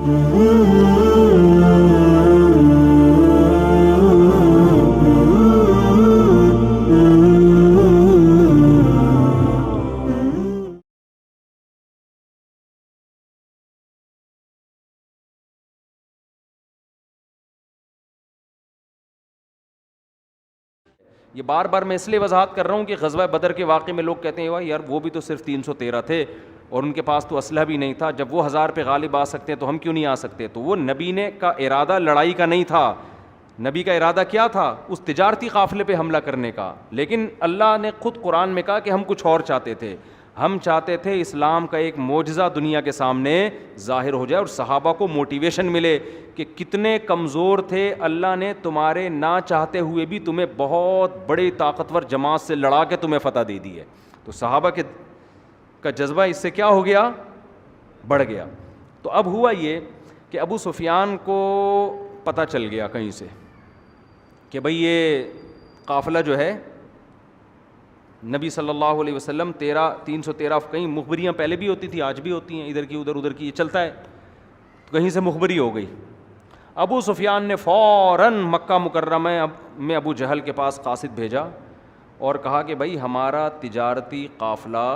یہ بار بار میں اس لیے وضاحت کر رہا ہوں کہ غزوہ بدر کے واقعے میں لوگ کہتے ہیں یار وہ بھی تو صرف 313 تھے اور ان کے پاس تو اسلحہ بھی نہیں تھا، جب وہ 1000 پہ غالب آ سکتے ہیں تو ہم کیوں نہیں آ سکتے؟ تو وہ نبی نے کا ارادہ لڑائی کا نہیں تھا، نبی کا ارادہ کیا تھا؟ اس تجارتی قافلے پہ حملہ کرنے کا، لیکن اللہ نے خود قرآن میں کہا کہ ہم کچھ اور چاہتے تھے، ہم چاہتے تھے اسلام کا ایک معجزہ دنیا کے سامنے ظاہر ہو جائے اور صحابہ کو موٹیویشن ملے کہ کتنے کمزور تھے، اللہ نے تمہارے نہ چاہتے ہوئے بھی تمہیں بہت بڑی طاقتور جماعت سے لڑا کے تمہیں فتح دے دی ہے۔ تو صحابہ کا جذبہ اس سے کیا ہو گیا؟ بڑھ گیا۔ تو اب ہوا یہ کہ ابو سفیان کو پتہ چل گیا کہیں سے کہ بھئی یہ قافلہ جو ہے نبی صلی اللہ علیہ وسلم 313 کہیں مخبریاں پہلے بھی ہوتی تھی، آج بھی ہوتی ہیں، ادھر کی ادھر کی، یہ چلتا ہے، تو کہیں سے مخبری ہو گئی۔ ابو سفیان نے فوراً مکہ مکرمہ میں ابو جہل کے پاس قاصد بھیجا اور کہا کہ بھائی ہمارا تجارتی قافلہ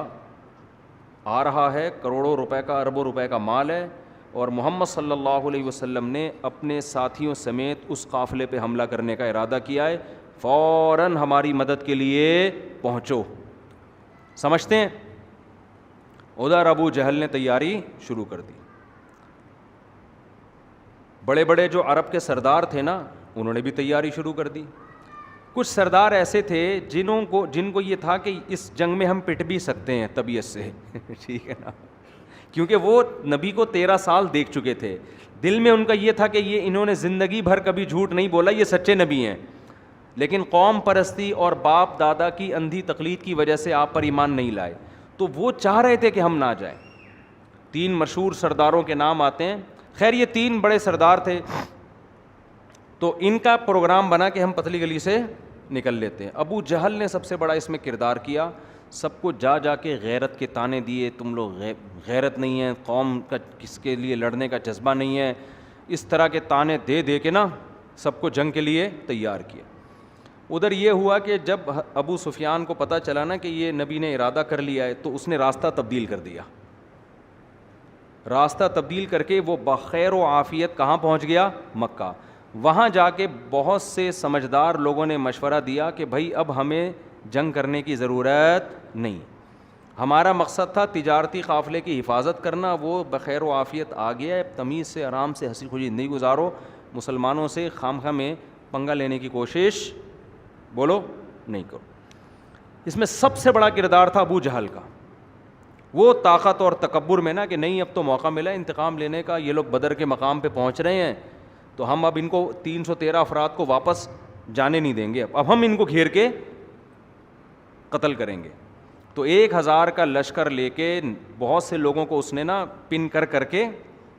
آ رہا ہے، کروڑوں روپے کا، اربوں روپے کا مال ہے، اور محمد صلی اللہ علیہ وسلم نے اپنے ساتھیوں سمیت اس قافلے پہ حملہ کرنے کا ارادہ کیا ہے، فوراً ہماری مدد کے لیے پہنچو۔ سمجھتے ہیں؟ ادھر ابو جہل نے تیاری شروع کر دی۔ بڑے بڑے جو عرب کے سردار تھے نا، انہوں نے بھی تیاری شروع کر دی۔ کچھ سردار ایسے تھے جن کو یہ تھا کہ اس جنگ میں ہم پٹ بھی سکتے ہیں طبیعت سے ٹھیک ہے نا، کیونکہ وہ نبی کو 13 سال دیکھ چکے تھے، دل میں ان کا یہ تھا کہ یہ انہوں نے زندگی بھر کبھی جھوٹ نہیں بولا، یہ سچے نبی ہیں، لیکن قوم پرستی اور باپ دادا کی اندھی تقلید کی وجہ سے آپ پر ایمان نہیں لائے، تو وہ چاہ رہے تھے کہ ہم نہ جائیں۔ 3 مشہور سرداروں کے نام آتے ہیں، خیر یہ 3 بڑے سردار تھے، تو ان کا پروگرام بنا کہ ہم پتلی گلی سے نکل لیتے ہیں۔ ابو جہل نے سب سے بڑا اس میں کردار کیا، سب کو جا کے غیرت کے تانے دیے، تم لوگ غیرت نہیں ہے، قوم کا کس کے لیے لڑنے کا جذبہ نہیں ہے، اس طرح کے تانے دے کے نا سب کو جنگ کے لیے تیار کیا۔ ادھر یہ ہوا کہ جب ابو سفیان کو پتہ چلا نا کہ یہ نبی نے ارادہ کر لیا ہے، تو اس نے راستہ تبدیل کر دیا، راستہ تبدیل کر کے وہ بخیر و عافیت کہاں پہنچ گیا؟ مکہ۔ وہاں جا کے بہت سے سمجھدار لوگوں نے مشورہ دیا کہ بھائی اب ہمیں جنگ کرنے کی ضرورت نہیں، ہمارا مقصد تھا تجارتی قافلے کی حفاظت کرنا، وہ بخیر و عافیت آ گیا ہے، تمیز سے آرام سے ہنسی خوشی زندگی گزارو، مسلمانوں سے خامخواہ میں پنگا لینے کی کوشش بولو نہیں کرو۔ اس میں سب سے بڑا کردار تھا ابو جہل کا، وہ طاقت اور تکبر میں نا کہ نہیں اب تو موقع ملا انتقام لینے کا، یہ لوگ بدر کے مقام پہ پہنچ رہے ہیں تو ہم اب ان کو 313 افراد کو واپس جانے نہیں دیں گے، اب ہم ان کو گھیر کے قتل کریں گے۔ تو 1000 کا لشکر لے کے بہت سے لوگوں کو اس نے نا پن کر کے،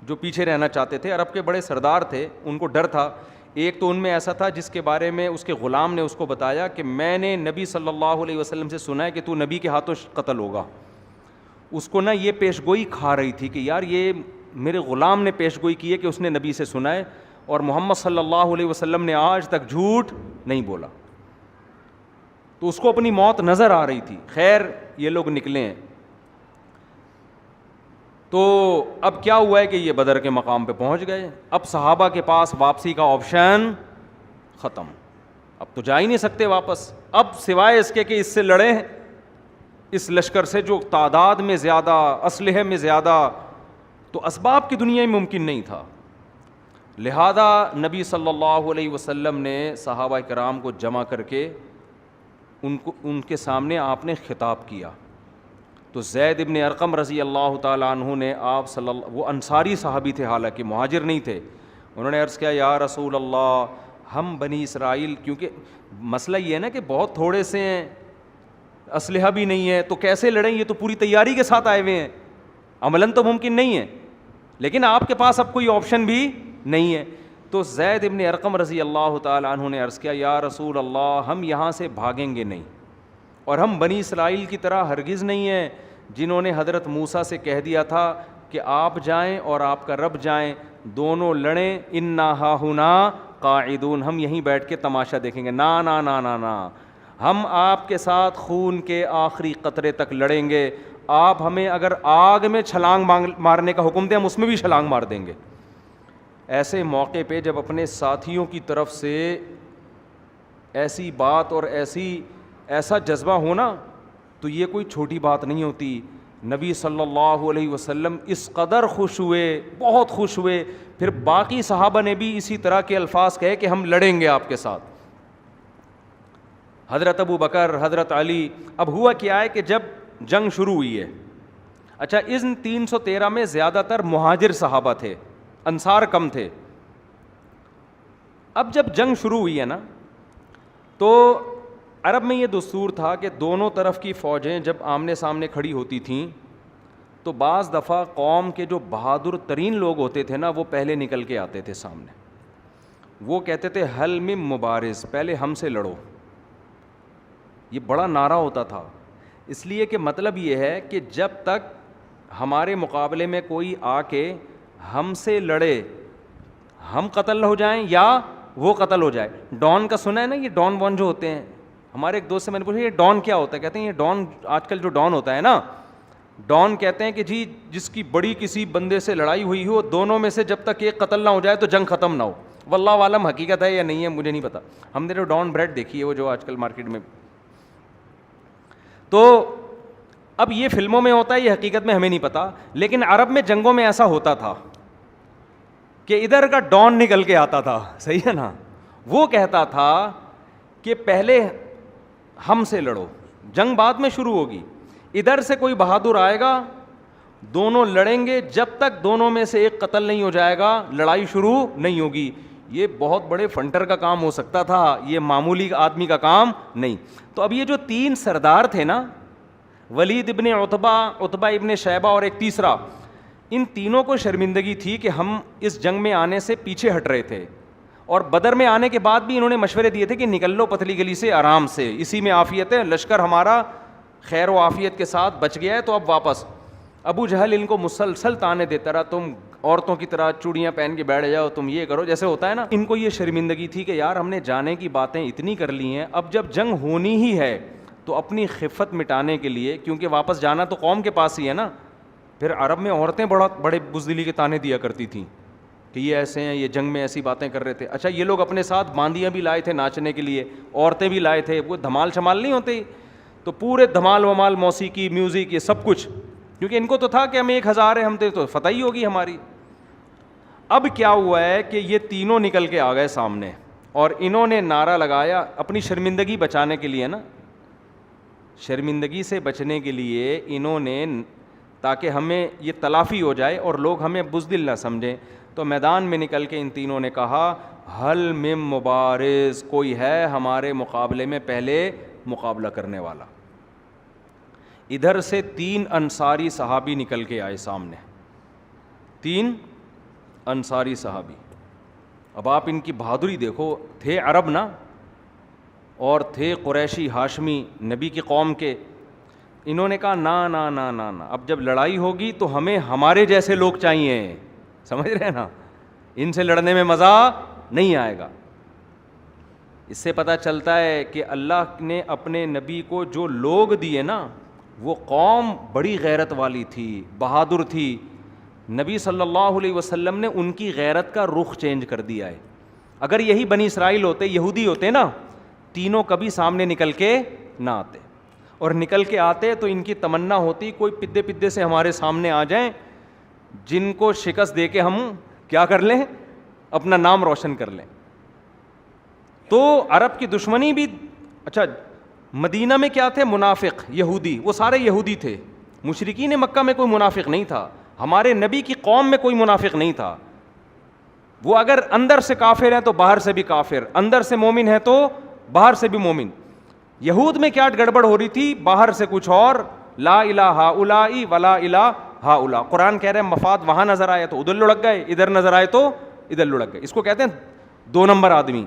جو پیچھے رہنا چاہتے تھے، عرب کے بڑے سردار تھے، ان کو ڈر تھا۔ ایک تو ان میں ایسا تھا جس کے بارے میں اس کے غلام نے اس کو بتایا کہ میں نے نبی صلی اللہ علیہ وسلم سے سنا ہے کہ تو نبی کے ہاتھوں قتل ہوگا۔ اس کو نا یہ پیش گوئی کھا رہی تھی کہ یار یہ میرے غلام نے پیش گوئی کی ہے کہ اس نے نبی سے سنا ہے، اور محمد صلی اللہ علیہ وسلم نے آج تک جھوٹ نہیں بولا، تو اس کو اپنی موت نظر آ رہی تھی۔ خیر یہ لوگ نکلے ہیں، تو اب کیا ہوا ہے کہ یہ بدر کے مقام پہ پہنچ گئے، اب صحابہ کے پاس واپسی کا آپشن ختم، اب تو جا ہی نہیں سکتے واپس، اب سوائے اس کے کہ اس سے لڑیں، اس لشکر سے جو تعداد میں زیادہ، اسلحے میں زیادہ، تو اسباب کی دنیا میں ممکن نہیں تھا۔ لہذا نبی صلی اللہ علیہ وسلم نے صحابہ کرام کو جمع کر کے ان کے سامنے آپ نے خطاب کیا۔ تو زید ابن ارقم رضی اللہ تعالیٰ عنہ نے وہ انصاری صحابی تھے، حالانکہ مہاجر نہیں تھے، انہوں نے عرض کیا یا رسول اللہ، ہم بنی اسرائیل، کیونکہ مسئلہ یہ ہے نا کہ بہت تھوڑے سے ہیں، اسلحہ بھی نہیں ہے، تو کیسے لڑیں، یہ تو پوری تیاری کے ساتھ آئے ہوئے ہیں، عملاً تو ممکن نہیں ہے، لیکن آپ کے پاس اب کوئی آپشن بھی نہیں ہے۔ تو زید ابن ارقم رضی اللہ تعالیٰ عنہ نے عرض کیا یا رسول اللہ، ہم یہاں سے بھاگیں گے نہیں، اور ہم بنی اسرائیل کی طرح ہرگز نہیں ہیں جنہوں نے حضرت موسیٰ سے کہہ دیا تھا کہ آپ جائیں اور آپ کا رب جائیں, دونوں لڑیں, انا ہاہنا قاعدون, ہم یہیں بیٹھ کے تماشا دیکھیں گے. نا نا نا نا نا, ہم آپ کے ساتھ خون کے آخری قطرے تک لڑیں گے. آپ ہمیں اگر آگ میں چھلانگ مارنے کا حکم دیں, ہم اس میں بھی چھلانگ مار دیں گے. ایسے موقع پہ جب اپنے ساتھیوں کی طرف سے ایسی بات اور ایسا جذبہ ہونا, تو یہ کوئی چھوٹی بات نہیں ہوتی. نبی صلی اللہ علیہ وسلم اس قدر خوش ہوئے, بہت خوش ہوئے. پھر باقی صحابہ نے بھی اسی طرح کے الفاظ کہے کہ ہم لڑیں گے آپ کے ساتھ. حضرت ابو بکر, حضرت علی. اب ہوا کیا ہے کہ جب جنگ شروع ہوئی ہے, اچھا ان 313 میں زیادہ تر مہاجر صحابہ تھے, انصار کم تھے. اب جب جنگ شروع ہوئی ہے نا, تو عرب میں یہ دستور تھا کہ دونوں طرف کی فوجیں جب آمنے سامنے کھڑی ہوتی تھیں تو بعض دفعہ قوم کے جو بہادر ترین لوگ ہوتے تھے نا, وہ پہلے نکل کے آتے تھے سامنے. وہ کہتے تھے حل من مبارز, پہلے ہم سے لڑو. یہ بڑا نعرہ ہوتا تھا, اس لیے کہ مطلب یہ ہے کہ جب تک ہمارے مقابلے میں کوئی آ کے ہم سے لڑے, ہم قتل ہو جائیں یا وہ قتل ہو جائے. ڈان کا سنا ہے نا, یہ ڈان وان جو ہوتے ہیں, ہمارے ایک دوست سے میں نے پوچھا یہ ڈان کیا ہوتا ہے, کہتے ہیں یہ ڈان آج کل جو ڈان ہوتا ہے نا, ڈان کہتے ہیں کہ جی جس کی بڑی کسی بندے سے لڑائی ہوئی ہو, دونوں میں سے جب تک ایک قتل نہ ہو جائے تو جنگ ختم نہ ہو. واللہ عالم حقیقت ہے یا نہیں ہے مجھے نہیں پتا, ہم نے جو ڈان بریڈ دیکھی ہے وہ جو آج کل مارکیٹ میں. تو اب یہ فلموں میں ہوتا ہے, یہ حقیقت میں ہمیں نہیں پتا, لیکن عرب میں جنگوں میں ایسا ہوتا تھا کہ ادھر کا ڈان نکل کے آتا تھا, صحیح ہے نا, وہ کہتا تھا کہ پہلے ہم سے لڑو, جنگ بعد میں شروع ہوگی. ادھر سے کوئی بہادر آئے گا, دونوں لڑیں گے, جب تک دونوں میں سے ایک قتل نہیں ہو جائے گا لڑائی شروع نہیں ہوگی. یہ بہت بڑے فنٹر کا کام ہو سکتا تھا, یہ معمولی آدمی کا کام نہیں. تو اب یہ جو 3 سردار تھے نا, ولید ابن عتبہ, عتبہ ابن شیبہ اور ایک تیسرا, ان تینوں کو شرمندگی تھی کہ ہم اس جنگ میں آنے سے پیچھے ہٹ رہے تھے, اور بدر میں آنے کے بعد بھی انہوں نے مشورے دیے تھے کہ نکل لو پتلی گلی سے آرام سے, اسی میں عافیت ہے, لشکر ہمارا خیر و عافیت کے ساتھ بچ گیا ہے, تو اب واپس. ابو جہل ان کو مسلسل تانے دیتا رہا, تم عورتوں کی طرح چوڑیاں پہن کے بیٹھ جاؤ, تم یہ کرو, جیسے ہوتا ہے نا. ان کو یہ شرمندگی تھی کہ یار ہم نے جانے کی باتیں اتنی کر لی ہیں, اب جب جنگ ہونی ہی ہے تو اپنی خفت مٹانے کے لیے, کیونکہ واپس جانا تو قوم کے پاس ہی ہے نا. پھر عرب میں عورتیں بڑے بزدلی کے تانے دیا کرتی تھیں کہ یہ ایسے ہیں, یہ جنگ میں ایسی باتیں کر رہے تھے. اچھا یہ لوگ اپنے ساتھ باندیاں بھی لائے تھے ناچنے کے لیے, عورتیں بھی لائے تھے, وہ دھمال شمال نہیں ہوتے, تو پورے دھمال ومال, موسیقی, میوزک, یہ سب کچھ, کیونکہ ان کو تو تھا کہ ہم 1000 ہیں, ہم تو فتح ہی ہوگی ہماری. اب کیا ہوا ہے کہ یہ تینوں نکل کے آ گئے سامنے, اور انہوں نے نعرہ لگایا اپنی شرمندگی بچانے کے لیے نا, شرمندگی سے بچنے کے لیے انہوں نے, تاکہ ہمیں یہ تلافی ہو جائے اور لوگ ہمیں بزدل نہ سمجھیں, تو میدان میں نکل کے ان تینوں نے کہا حل من مبارز, کوئی ہے ہمارے مقابلے میں پہلے مقابلہ کرنے والا. ادھر سے 3 انصاری صحابی نکل کے آئے سامنے, 3 انصاری صحابی. اب آپ ان کی بہادری دیکھو, تھے عرب نا, اور تھے قریشی ہاشمی نبی کی قوم کے. انہوں نے کہا نا نا نا نا نا, اب جب لڑائی ہوگی تو ہمیں ہمارے جیسے لوگ چاہیے, سمجھ رہے ہیں نا, ان سے لڑنے میں مزہ نہیں آئے گا. اس سے پتہ چلتا ہے کہ اللہ نے اپنے نبی کو جو لوگ دیے نا, وہ قوم بڑی غیرت والی تھی, بہادر تھی. نبی صلی اللہ علیہ وسلم نے ان کی غیرت کا رخ چینج کر دیا ہے. اگر یہی بنی اسرائیل ہوتے, یہودی ہوتے نا, تینوں کبھی سامنے نکل کے نہ آتے, اور نکل کے آتے تو ان کی تمنا ہوتی کوئی پدے پدے سے ہمارے سامنے آ جائیں جن کو شکست دے کے ہم کیا کر لیں, اپنا نام روشن کر لیں. تو عرب کی دشمنی بھی, اچھا مدینہ میں کیا تھے منافق یہودی, وہ سارے یہودی تھے. مشرکین مکہ میں کوئی منافق نہیں تھا, ہمارے نبی کی قوم میں کوئی منافق نہیں تھا. وہ اگر اندر سے کافر ہیں تو باہر سے بھی کافر, اندر سے مومن ہے تو باہر سے بھی مومن. یہود میں کیا گڑبڑ ہو رہی تھی, باہر سے کچھ اور, لا الہ ہؤلاء ولا الہ ہؤلاء. قرآن کہہ رہے ہیں مفاد وہاں نظر آئے تو ادھر لڑک گئے, ادھر نظر آئے تو ادھر لڑک گئے. اس کو کہتے ہیں 2 نمبر آدمی.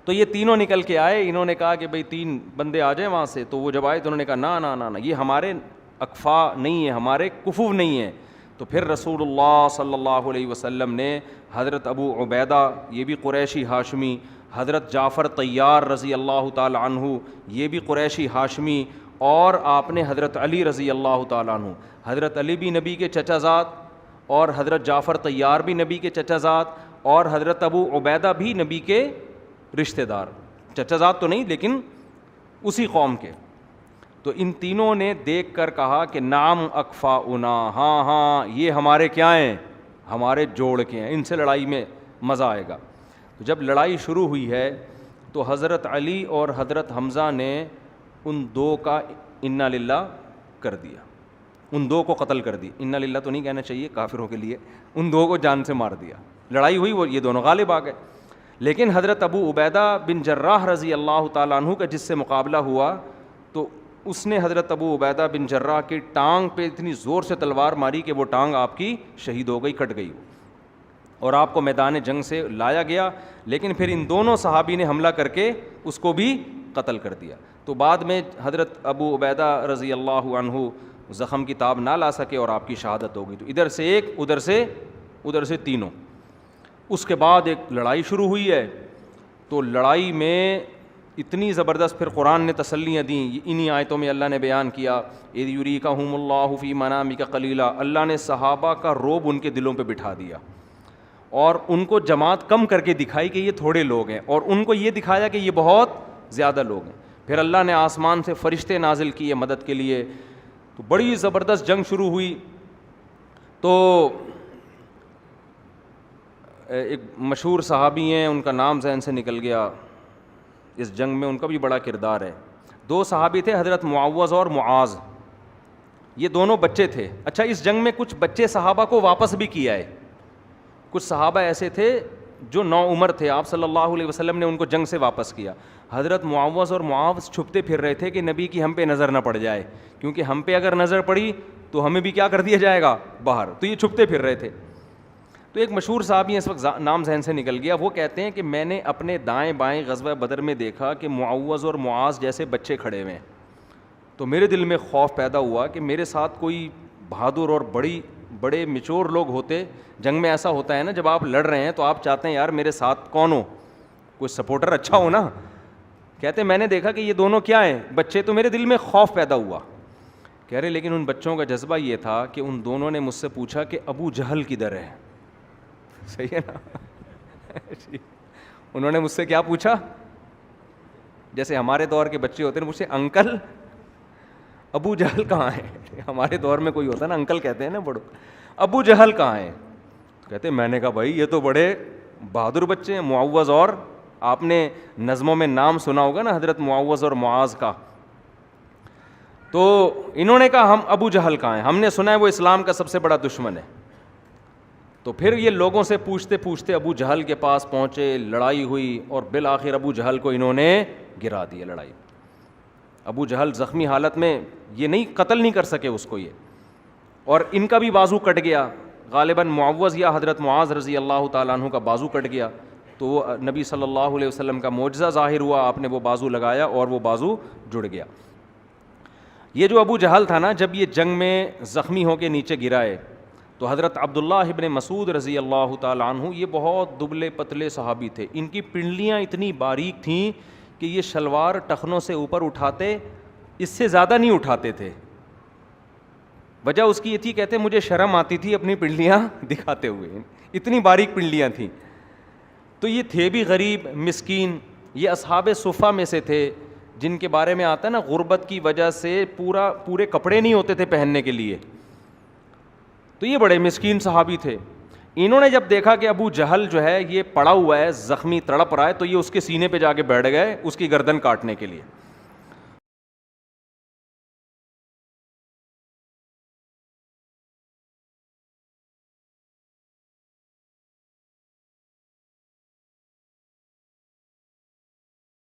تو یہ تینوں نکل کے آئے, انہوں نے کہا کہ بھئی 3 بندے آ جائیں وہاں سے. تو وہ جب آئے تو انہوں نے کہا نا نا نا نا, یہ ہمارے اکفا نہیں ہے, ہمارے کفو نہیں ہے. تو پھر رسول اللہ صلی اللہ علیہ وسلم نے حضرت ابو عبیدہ، یہ بھی قریشی ہاشمی، حضرت جعفر طیار رضی اللہ تعالی عنہ، یہ بھی قریشی ہاشمی، اور آپ نے حضرت علی رضی اللہ تعالیٰ عنہ، حضرت علی بھی نبی کے چچا زاد اور حضرت جعفر طیار بھی نبی کے چچا زاد اور حضرت ابو عبیدہ بھی نبی کے رشتہ دار، چچا زاد تو نہیں لیکن اسی قوم کے. تو ان تینوں نے دیکھ کر کہا کہ نعم اکفاؤنا، ہاں ہاں یہ ہمارے کیا ہیں، ہمارے جوڑ کے ہیں، ان سے لڑائی میں مزہ آئے گا. تو جب لڑائی شروع ہوئی ہے تو حضرت علی اور حضرت حمزہ نے ان دو کا انا للہ کر دیا، ان دو کو قتل کر دی. انا للہ تو نہیں کہنا چاہیے کافروں کے لیے، ان دو کو جان سے مار دیا. لڑائی ہوئی، وہ یہ دونوں غالب آ گئے. لیکن حضرت ابو عبیدہ بن جراح رضی اللہ تعالیٰ عنہ کا جس سے مقابلہ ہوا تو اس نے حضرت ابو عبیدہ بن جراح کی ٹانگ پہ اتنی زور سے تلوار ماری کہ وہ ٹانگ آپ کی شہید ہو گئی، کٹ گئی، اور آپ کو میدان جنگ سے لایا گیا. لیکن پھر ان دونوں صحابی نے حملہ کر کے اس کو بھی قتل کر دیا. تو بعد میں حضرت ابو عبیدہ رضی اللہ عنہ زخم کی تاب نہ لا سکے اور آپ کی شہادت ہو گئی. تو ادھر سے ایک، ادھر سے تینوں. اس کے بعد ایک لڑائی شروع ہوئی ہے. تو لڑائی میں اتنی زبردست پھر قرآن نے تسلیاں دیں، انہی آیتوں میں اللہ نے بیان کیا اذ یریکہم اللہ فی منامک قلیلا، اللہ نے صحابہ کا رعب ان کے دلوں پہ بٹھا دیا اور ان کو جماعت کم کر کے دکھائی کہ یہ تھوڑے لوگ ہیں، اور ان کو یہ دکھایا کہ یہ بہت زیادہ لوگ ہیں. پھر اللہ نے آسمان سے فرشتے نازل کیے مدد کے لیے. تو بڑی زبردست جنگ شروع ہوئی. تو ایک مشہور صحابی ہیں، ان کا نام ذہن سے نکل گیا، اس جنگ میں ان کا بھی بڑا کردار ہے. دو صحابی تھے، حضرت معوذ اور معاذ، یہ دونوں بچے تھے. اچھا، اس جنگ میں کچھ بچے صحابہ کو واپس بھی کیا ہے. کچھ صحابہ ایسے تھے جو نوعمر تھے، آپ صلی اللہ علیہ وسلم نے ان کو جنگ سے واپس کیا. حضرت معوذ اور معاذ چھپتے پھر رہے تھے کہ نبی کی ہم پہ نظر نہ پڑ جائے، کیونکہ ہم پہ اگر نظر پڑی تو ہمیں بھی کیا کر دیا جائے گا، باہر. تو یہ چھپتے پھر رہے تھے. تو ایک مشہور صحابی ہیں، اس وقت نام ذہن سے نکل گیا، وہ کہتے ہیں کہ میں نے اپنے دائیں بائیں غزوہ بدر میں دیکھا کہ معوذ اور معاذ جیسے بچے کھڑے ہوئے ہیں. تو میرے دل میں خوف پیدا ہوا کہ میرے ساتھ کوئی بہادر اور بڑے میچور لوگ ہوتے. جنگ میں ایسا ہوتا ہے نا، جب آپ لڑ رہے ہیں تو آپ چاہتے ہیں یار میرے ساتھ کون ہو، کوئی سپورٹر اچھا ہو نا. کہتے ہیں میں نے دیکھا کہ یہ دونوں کیا ہیں، بچے. تو میرے دل میں خوف پیدا ہوا. کہہ رہے لیکن ان بچوں کا جذبہ یہ تھا کہ ان دونوں نے مجھ سے پوچھا کہ ابو جہل کدھر ہے. صحیح ہے نا انہوں نے مجھ سے کیا پوچھا، جیسے ہمارے دور کے بچے ہوتے ہیں مجھ سے انکل ابو جہل کہاں ہے. ہمارے دور میں کوئی ہوتا ہے نا انکل کہتے ہیں نا بڑوں، ابو جہل کہاں ہے. کہتے ہیں میں نے کہا بھائی یہ تو بڑے بہادر بچے ہیں. معوذ، اور آپ نے نظموں میں نام سنا ہوگا نا حضرت معوذ اور معاذ کا. تو انہوں نے کہا ہم ابو جہل کہاں ہیں، ہم نے سنا ہے وہ اسلام کا سب سے بڑا دشمن ہے. تو پھر یہ لوگوں سے پوچھتے پوچھتے ابو جہل کے پاس پہنچے، لڑائی ہوئی اور بالآخر ابو جہل کو انہوں نے گرا دیا. لڑائی ابو جہل زخمی حالت میں، یہ نہیں قتل نہیں کر سکے اس کو یہ، اور ان کا بھی بازو کٹ گیا. غالباً معوذ یا حضرت معاذ رضی اللہ تعالیٰ عنہ کا بازو کٹ گیا. تو وہ نبی صلی اللہ علیہ وسلم کا معجزہ ظاہر ہوا، آپ نے وہ بازو لگایا اور وہ بازو جڑ گیا. یہ جو ابو جہل تھا نا، جب یہ جنگ میں زخمی ہو کے نیچے گرائے تو حضرت عبداللہ ابن مسعود رضی اللہ تعالیٰ عنہ، یہ بہت دبلے پتلے صحابی تھے. ان کی پنڈلیاں اتنی باریک تھیں کہ یہ شلوار ٹخنوں سے اوپر اٹھاتے، اس سے زیادہ نہیں اٹھاتے تھے. وجہ اس کی یہ تھی، کہتے مجھے شرم آتی تھی اپنی پنڈلیاں دکھاتے ہوئے، اتنی باریک پنڈلیاں تھیں. تو یہ تھے بھی غریب مسکین. یہ اصحاب صفہ میں سے تھے جن کے بارے میں آتا ہے نا غربت کی وجہ سے پورے کپڑے نہیں ہوتے تھے پہننے کے لیے. تو یہ بڑے مسکین صحابی تھے. انہوں نے جب دیکھا کہ ابو جہل جو ہے یہ پڑا ہوا ہے زخمی تڑپ رہا ہے، تو یہ اس کے سینے پہ جا کے بیٹھ گئے اس کی گردن کاٹنے کے لیے.